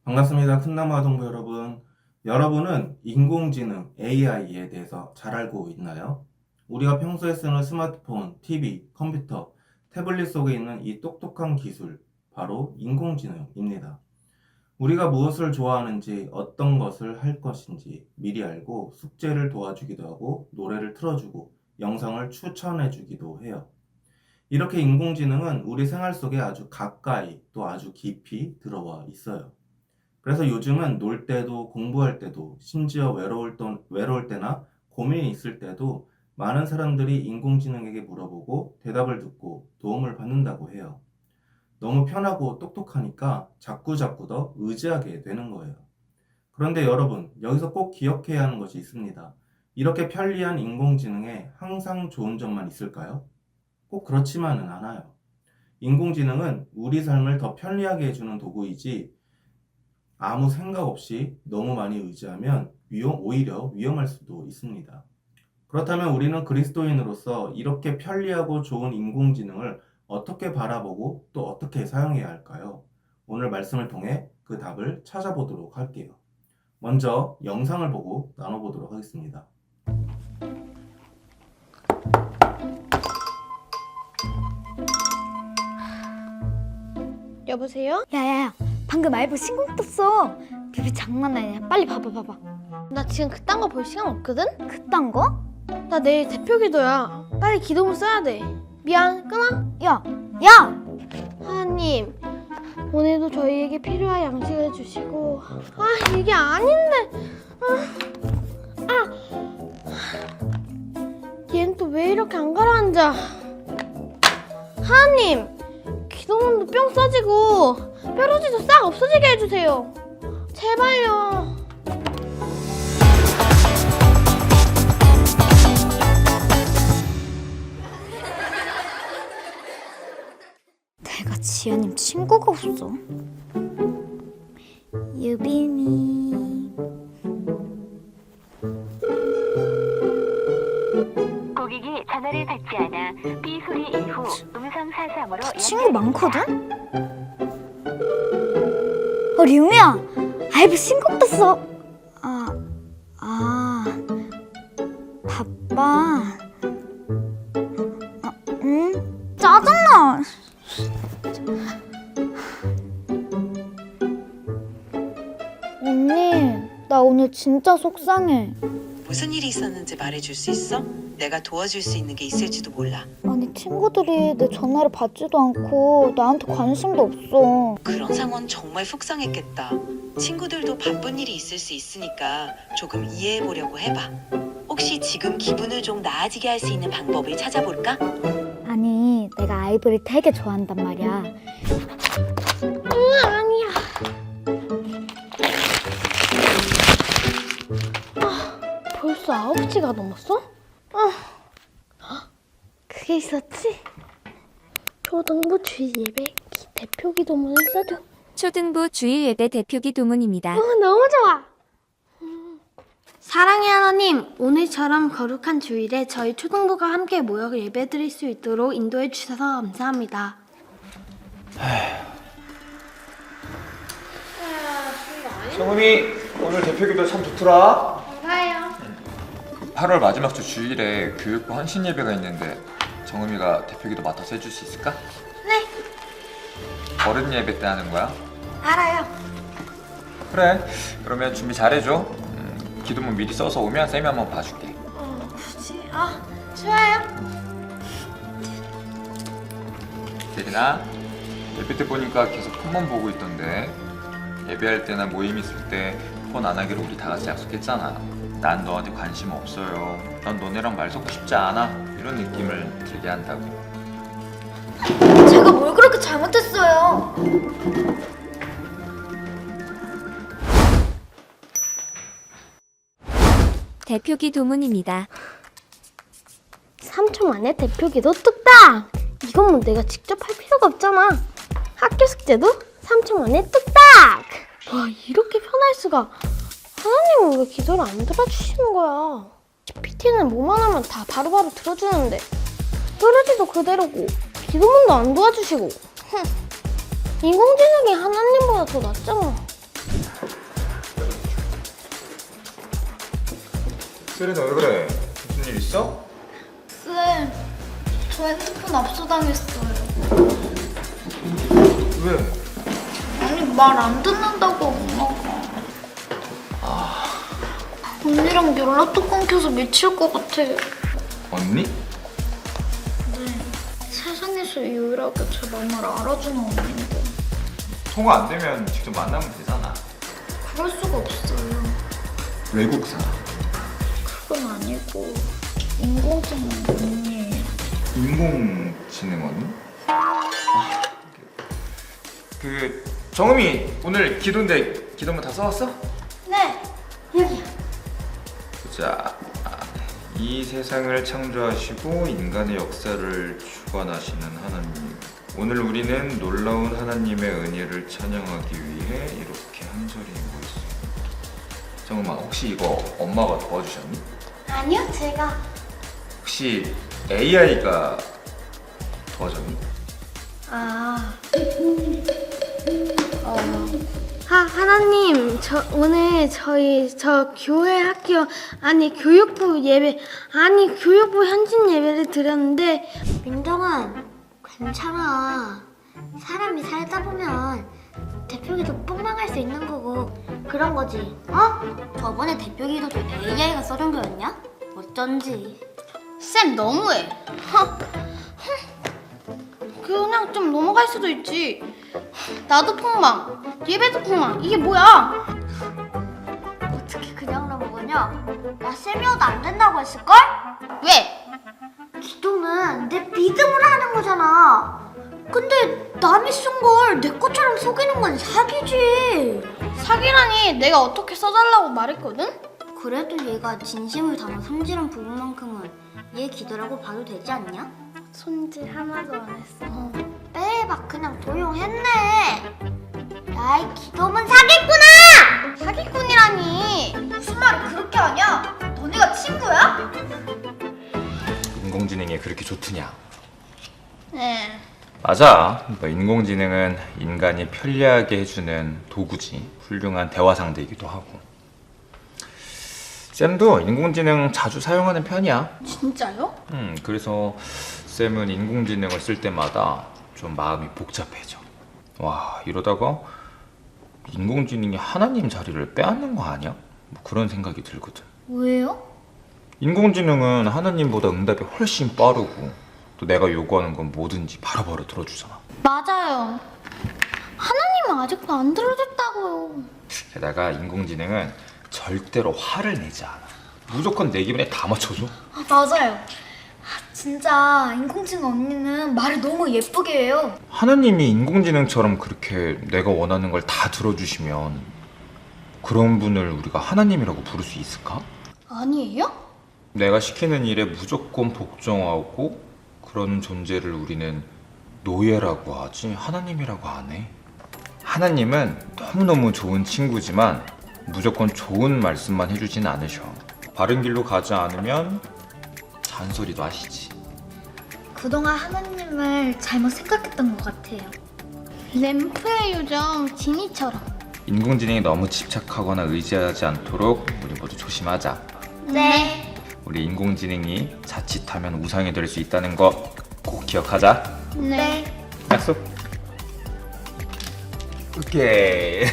반갑습니다. 큰나무 아동부 여러분. 여러분은 인공지능 AI에 대해서 잘 알고 있나요? 우리가 평소에 쓰는 스마트폰, TV, 컴퓨터, 태블릿 속에 있는 이 똑똑한 기술, 바로 인공지능입니다. 우리가 무엇을 좋아하는지, 어떤 것을 할 것인지 미리 알고 숙제를 도와주기도 하고 노래를 틀어주고 영상을 추천해주기도 해요. 이렇게 인공지능은 우리 생활 속에 아주 가까이 또 아주 깊이 들어와 있어요. 그래서 요즘은 놀 때도 공부할 때도 심지어 외로울 때나 고민이 있을 때도 많은 사람들이 인공지능에게 물어보고 대답을 듣고 도움을 받는다고 해요. 너무 편하고 똑똑하니까 자꾸자꾸 더 의지하게 되는 거예요. 그런데 여러분, 여기서 꼭 기억해야 하는 것이 있습니다. 이렇게 편리한 인공지능에 항상 좋은 점만 있을까요? 꼭 그렇지만은 않아요. 인공지능은 우리 삶을 더 편리하게 해주는 도구이지 아무 생각 없이 너무 많이 의지하면 오히려 위험할 수도 있습니다. 그렇다면 우리는 그리스도인으로서 이렇게 편리하고 좋은 인공지능을 어떻게 바라보고 또 어떻게 사용해야 할까요? 오늘 말씀을 통해 그 답을 찾아보도록 할게요. 먼저 영상을 보고 나눠보도록 하겠습니다. 여보세요? 야야야, 방금 알부 신곡 떴어. 뮤비 장난 아니야. 빨리 봐봐. 나 지금 그딴 거 볼 시간 없거든? 그딴 거? 나 내일 대표 기도야. 빨리 기도문 써야 돼. 미안, 끊어. 야! 하나님, 오늘도 저희에게 필요한 양식을 주시고. 이게 아닌데. 얘는 또 왜 이렇게 안 가라앉아? 하나님, 기도문도 뿅 써지고 뾰루지도 싹 없어지게 해주세요. 제발요. 내가 지아님 친구가 없어. 유비미. 고객이 전화를 받지 않아 삐 소리 이후 음성 사상으로 친구 많거든? 리우미야, 알부 신곡 떴어. 바빠. 응? 짜증나. 언니, 나 오늘 진짜 속상해. 무슨 일이 있었는지 말해줄 수 있어? 내가 도와줄 수 있는 게 있을지도 몰라. 아니, 친구들이 내 전화를 받지도 않고 나한테 관심도 없어. 그런 상황 정말 속상했겠다. 친구들도 바쁜 일이 있을 수 있으니까 조금 이해해보려고 해봐. 혹시 지금 기분을 좀 나아지게 할 수 있는 방법을 찾아볼까? 아니, 내가 아이브를 되게 좋아한단 말이야. 아니야. 벌써 9시가 넘었어? 그게 있었지? 초등부 주일 예배 대표 기도문을 써줘. 초등부 주일 예배 대표 기도문입니다. 너무 좋아. 사랑의 하나님, 오늘처럼 거룩한 주일에 저희 초등부가 함께 모여 예배드릴 수 있도록 인도해 주셔서 감사합니다. 정음이 오늘 대표기도 참 좋더라. 감사해요. 8월 마지막 주 주일에 교육부 헌신 예배가 있는데 정음이가 대표기도 맡아서 해줄 수 있을까? 네. 어른 예배 때 하는 거야? 알아요. 그래. 그러면 준비 잘해줘. 기도문 미리 써서 오면 쌤이 한번 봐줄게. 굳이? 좋아요. 예린아, 예배 때 보니까 계속 폰만 보고 있던데 예배할 때나 모임 있을 때 폰 안 하기로 우리 다 같이 약속했잖아. 난 너한테 관심 없어요. 난 너네랑 말 섞고 싶지 않아. 이런 느낌을 들게 한다고. 제가 뭘 그렇게 잘못했어요? 대표 기도문입니다. 3초 만에 대표 기도 뚝딱! 이건 뭐 내가 직접 할 필요가 없잖아. 학교 숙제도 3초 만에 뚝딱! 와, 이렇게 편할 수가. 하나님은 왜 기도를 안 들어주시는 거야? PT는 뭐만 하면 다 바로바로 들어주는데 뾰루지도 그대로고 기도문도 안 도와주시고. 인공지능이 하나님보다 더 낫잖아. 세린아 왜 그래? 무슨 일 있어? 쌤, 저 핸드폰 압수당했어요. 왜? 아니, 말 안 듣는다고 엄마가. 언니랑 연락도 끊겨서 미칠 것 같아요. 언니? 네, 세상에서 유일하게 제 마음을 알아주는 언니인데 통화 안 되면 직접 만나면 되잖아. 그럴 수가 없어요. 외국 사람. 그건 아니고 인공지능 언니예요. 인공지능 언니? 그 정음이 오늘 기도인데 기도문 다 써왔어? 네, 여기요. 자, 이 세상을 창조하시고 인간의 역사를 주관하시는 하나님. 오늘 우리는 놀라운 하나님의 은혜를 찬양하기 위해 이렇게 한 자리에 모였습니다. 정음아, 혹시 이거 엄마가 도와주셨니? 아니요, 제가. 혹시 AI가 도와줬니? 하나님, 오늘 저 교회 학교, 교육부 현진 예배를 드렸는데, 민정아, 괜찮아. 사람이 살다 보면 대표기도 뽕망할 수 있는 거고, 그런 거지. 저번에 대표기도도 AI가 써준 거였냐? 어쩐지. 쌤, 너무해. 그냥 좀 넘어갈 수도 있지. 나도 폭망, 예배도 폭망. 이게 뭐야? 어떻게 그냥 넘어가냐? 나 쌤이어도 안 된다고 했을걸? 왜? 기도는 내 믿음으로 하는 거잖아. 근데 남이 쓴 걸 내 것처럼 속이는 건 사기지. 사기라니, 내가 어떻게 써달라고 말했거든? 그래도 얘가 진심을 담아 성질한 부분만큼은 얘 기도라고 봐도 되지 않냐? 손질 하나도 안 했어. 빼박 그냥 도용했네. 야이 기도문 사기꾼아! 사기꾼이라니. 무슨 말을 그렇게 하냐? 너네가 친구야? 인공지능이 그렇게 좋드냐? 네. 맞아. 인공지능은 인간이 편리하게 해주는 도구지. 훌륭한 대화 상대이기도 하고. 쌤도 인공지능 자주 사용하는 편이야. 진짜요? 그래서 쌤은 인공지능을 쓸 때마다 좀 마음이 복잡해져. 와, 이러다가 인공지능이 하나님 자리를 빼앗는 거 아니야? 뭐 그런 생각이 들거든. 왜요? 인공지능은 하나님보다 응답이 훨씬 빠르고 또 내가 요구하는 건 뭐든지 바로바로 들어주잖아. 맞아요. 하나님은 아직도 안 들어줬다고요. 게다가 인공지능은 절대로 화를 내지 않아. 무조건 내 기분에 다 맞춰줘. 맞아요. 진짜 인공지능 언니는 말을 너무 예쁘게 해요. 하나님이 인공지능처럼 그렇게 내가 원하는 걸 다 들어주시면 그런 분을 우리가 하나님이라고 부를 수 있을까? 아니에요? 내가 시키는 일에 무조건 복종하고 그런 존재를 우리는 노예라고 하지 하나님이라고 안 해. 하나님은 너무너무 좋은 친구지만 무조건 좋은 말씀만 해주진 않으셔. 바른 길로 가지 않으면 잔소리도 하시지. 그동안 하나님을 잘못 생각했던 것 같아요. 램프의 요정 지니처럼. 인공지능이 너무 집착하거나 의지하지 않도록 우리 모두 조심하자. 네. 우리 인공지능이 자칫하면 우상이 될 수 있다는 거 꼭 기억하자. 네. 약속. 오케이.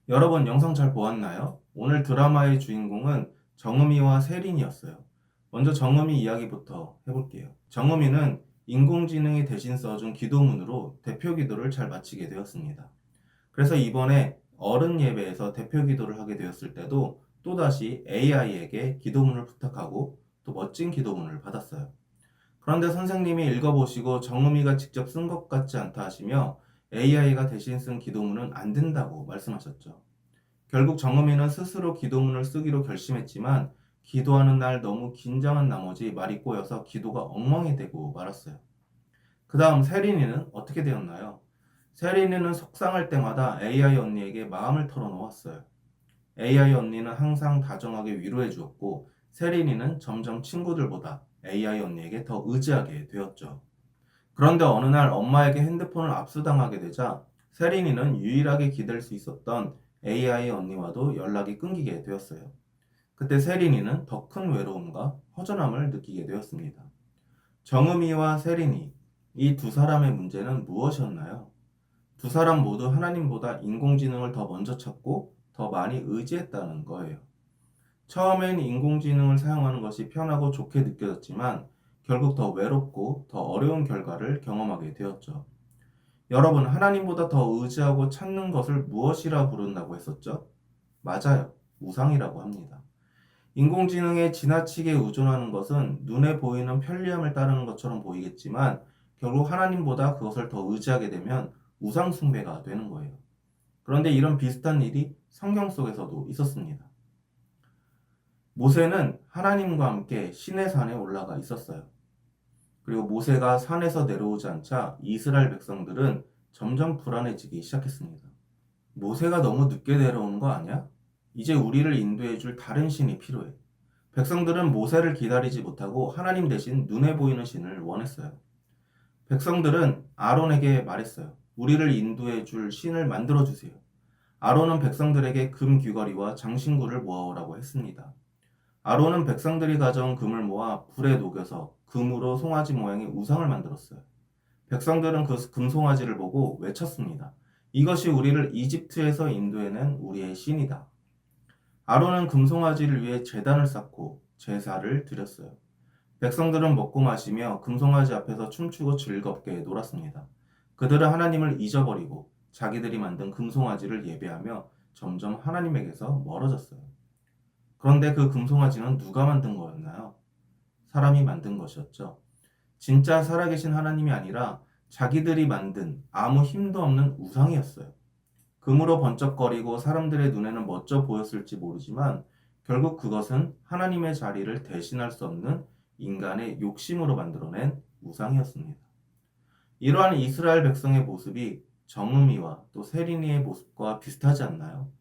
여러분 영상 잘 보았나요? 오늘 드라마의 주인공은 정음이와 세린이었어요. 먼저 정음이 이야기부터 해볼게요. 정음이는 인공지능이 대신 써준 기도문으로 대표 기도를 잘 마치게 되었습니다. 그래서 이번에 어른 예배에서 대표 기도를 하게 되었을 때도 또다시 AI에게 기도문을 부탁하고 또 멋진 기도문을 받았어요. 그런데 선생님이 읽어보시고 정음이가 직접 쓴 것 같지 않다 하시며 AI가 대신 쓴 기도문은 안 된다고 말씀하셨죠. 결국 정음이는 스스로 기도문을 쓰기로 결심했지만 기도하는 날 너무 긴장한 나머지 말이 꼬여서 기도가 엉망이 되고 말았어요. 그 다음 세린이는 어떻게 되었나요? 세린이는 속상할 때마다 AI 언니에게 마음을 털어놓았어요. AI 언니는 항상 다정하게 위로해 주었고 세린이는 점점 친구들보다 AI 언니에게 더 의지하게 되었죠. 그런데 어느 날 엄마에게 핸드폰을 압수당하게 되자 세린이는 유일하게 기댈 수 있었던 AI 언니와도 연락이 끊기게 되었어요. 그때 세린이는 더 큰 외로움과 허전함을 느끼게 되었습니다. 정음이와 세린이, 이 두 사람의 문제는 무엇이었나요? 두 사람 모두 하나님보다 인공지능을 더 먼저 찾고 더 많이 의지했다는 거예요. 처음엔 인공지능을 사용하는 것이 편하고 좋게 느껴졌지만 결국 더 외롭고 더 어려운 결과를 경험하게 되었죠. 여러분, 하나님보다 더 의지하고 찾는 것을 무엇이라 부른다고 했었죠? 맞아요. 우상이라고 합니다. 인공지능에 지나치게 의존하는 것은 눈에 보이는 편리함을 따르는 것처럼 보이겠지만 결국 하나님보다 그것을 더 의지하게 되면 우상 숭배가 되는 거예요. 그런데 이런 비슷한 일이 성경 속에서도 있었습니다. 모세는 하나님과 함께 시내 산에 올라가 있었어요. 그리고 모세가 산에서 내려오지 않자 이스라엘 백성들은 점점 불안해지기 시작했습니다. 모세가 너무 늦게 내려오는 거 아니야? 이제 우리를 인도해 줄 다른 신이 필요해. 백성들은 모세를 기다리지 못하고 하나님 대신 눈에 보이는 신을 원했어요. 백성들은 아론에게 말했어요. 우리를 인도해 줄 신을 만들어 주세요. 아론은 백성들에게 금 귀걸이와 장신구를 모아오라고 했습니다. 아론은 백성들이 가져온 금을 모아 불에 녹여서 금으로 송아지 모양의 우상을 만들었어요. 백성들은 그 금송아지를 보고 외쳤습니다. 이것이 우리를 이집트에서 인도해낸 우리의 신이다. 아론은 금송아지를 위해 제단을 쌓고 제사를 드렸어요. 백성들은 먹고 마시며 금송아지 앞에서 춤추고 즐겁게 놀았습니다. 그들은 하나님을 잊어버리고 자기들이 만든 금송아지를 예배하며 점점 하나님에게서 멀어졌어요. 그런데 그 금송아지는 누가 만든 거였나요? 사람이 만든 것이었죠. 진짜 살아계신 하나님이 아니라 자기들이 만든 아무 힘도 없는 우상이었어요. 금으로 번쩍거리고 사람들의 눈에는 멋져 보였을지 모르지만 결국 그것은 하나님의 자리를 대신할 수 없는 인간의 욕심으로 만들어낸 우상이었습니다. 이러한 이스라엘 백성의 모습이 정음이와 또 세린이의 모습과 비슷하지 않나요?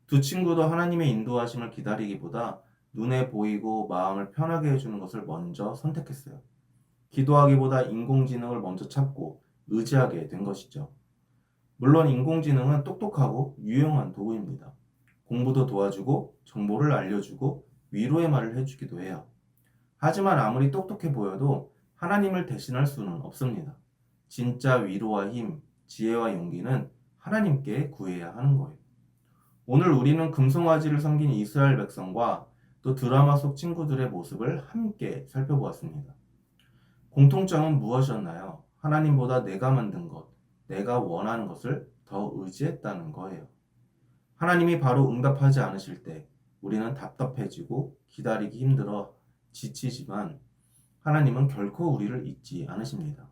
두 친구도 하나님의 인도하심을 기다리기보다 눈에 보이고 마음을 편하게 해주는 것을 먼저 선택했어요. 기도하기보다 인공지능을 먼저 찾고 의지하게 된 것이죠. 물론 인공지능은 똑똑하고 유용한 도구입니다. 공부도 도와주고 정보를 알려주고 위로의 말을 해주기도 해요. 하지만 아무리 똑똑해 보여도 하나님을 대신할 수는 없습니다. 진짜 위로와 힘, 지혜와 용기는 하나님께 구해야 하는 거예요. 오늘 우리는 금송아지를 섬긴 이스라엘 백성과 또 드라마 속 친구들의 모습을 함께 살펴보았습니다. 공통점은 무엇이었나요? 하나님보다 내가 만든 것, 내가 원하는 것을 더 의지했다는 거예요. 하나님이 바로 응답하지 않으실 때 우리는 답답해지고 기다리기 힘들어 지치지만 하나님은 결코 우리를 잊지 않으십니다.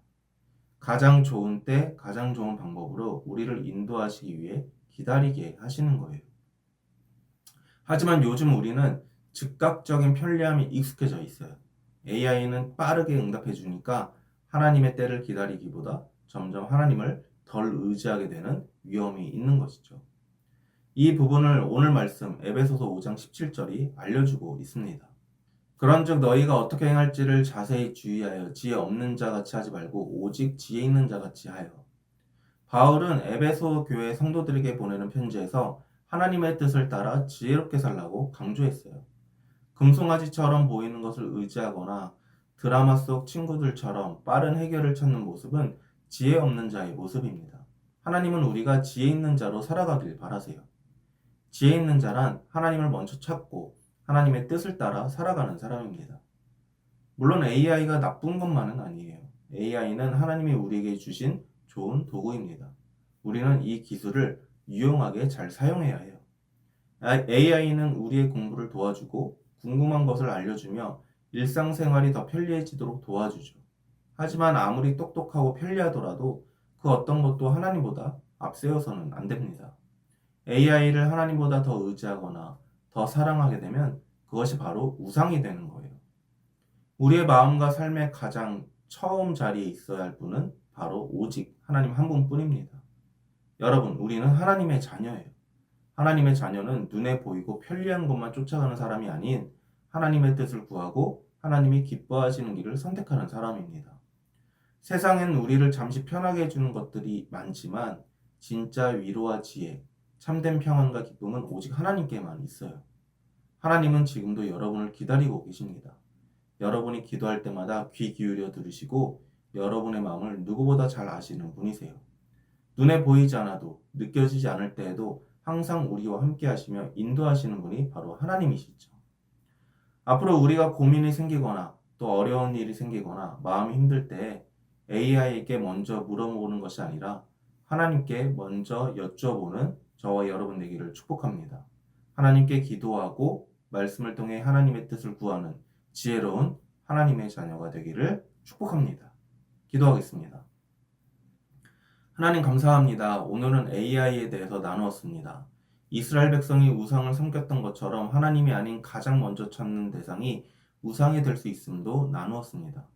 가장 좋은 때, 가장 좋은 방법으로 우리를 인도하시기 위해 기다리게 하시는 거예요. 하지만 요즘 우리는 즉각적인 편리함이 익숙해져 있어요. AI는 빠르게 응답해 주니까 하나님의 때를 기다리기보다 점점 하나님을 덜 의지하게 되는 위험이 있는 것이죠. 이 부분을 오늘 말씀 에베소서 5장 17절이 알려주고 있습니다. 그런즉 너희가 어떻게 행할지를 자세히 주의하여 지혜 없는 자 같이 하지 말고 오직 지혜 있는 자 같이 하여. 바울은 에베소 교회 성도들에게 보내는 편지에서 하나님의 뜻을 따라 지혜롭게 살라고 강조했어요. 금송아지처럼 보이는 것을 의지하거나 드라마 속 친구들처럼 빠른 해결을 찾는 모습은 지혜 없는 자의 모습입니다. 하나님은 우리가 지혜 있는 자로 살아가길 바라세요. 지혜 있는 자란 하나님을 먼저 찾고 하나님의 뜻을 따라 살아가는 사람입니다. 물론 AI가 나쁜 것만은 아니에요. AI는 하나님이 우리에게 주신 좋은 도구입니다. 우리는 이 기술을 유용하게 잘 사용해야 해요. AI는 우리의 공부를 도와주고 궁금한 것을 알려주며 일상생활이 더 편리해지도록 도와주죠. 하지만 아무리 똑똑하고 편리하더라도 그 어떤 것도 하나님보다 앞세워서는 안 됩니다. AI를 하나님보다 더 의지하거나 더 사랑하게 되면 그것이 바로 우상이 되는 거예요. 우리의 마음과 삶의 가장 처음 자리에 있어야 할 분은 바로 오직 하나님 한 분뿐입니다. 여러분, 우리는 하나님의 자녀예요. 하나님의 자녀는 눈에 보이고 편리한 것만 쫓아가는 사람이 아닌 하나님의 뜻을 구하고 하나님이 기뻐하시는 길을 선택하는 사람입니다. 세상엔 우리를 잠시 편하게 해주는 것들이 많지만 진짜 위로와 지혜, 참된 평안과 기쁨은 오직 하나님께만 있어요. 하나님은 지금도 여러분을 기다리고 계십니다. 여러분이 기도할 때마다 귀 기울여 들으시고 여러분의 마음을 누구보다 잘 아시는 분이세요. 눈에 보이지 않아도 느껴지지 않을 때에도 항상 우리와 함께 하시며 인도하시는 분이 바로 하나님이시죠. 앞으로 우리가 고민이 생기거나 또 어려운 일이 생기거나 마음이 힘들 때 AI에게 먼저 물어보는 것이 아니라 하나님께 먼저 여쭤보는 저와 여러분 되기를 축복합니다. 하나님께 기도하고 말씀을 통해 하나님의 뜻을 구하는 지혜로운 하나님의 자녀가 되기를 축복합니다. 기도하겠습니다. 하나님 감사합니다. 오늘은 AI에 대해서 나누었습니다. 이스라엘 백성이 우상을 섬겼던 것처럼 하나님이 아닌 가장 먼저 찾는 대상이 우상이 될 수 있음도 나누었습니다.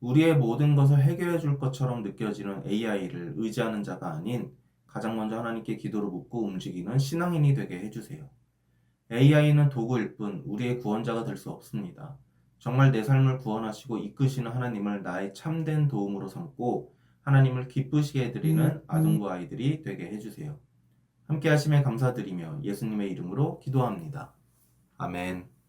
우리의 모든 것을 해결해 줄 것처럼 느껴지는 AI를 의지하는 자가 아닌 가장 먼저 하나님께 기도를 묻고 움직이는 신앙인이 되게 해주세요. AI는 도구일 뿐 우리의 구원자가 될 수 없습니다. 정말 내 삶을 구원하시고 이끄시는 하나님을 나의 참된 도움으로 삼고 하나님을 기쁘시게 해드리는 아동부 아이들이 되게 해주세요. 함께 하심에 감사드리며 예수님의 이름으로 기도합니다. 아멘.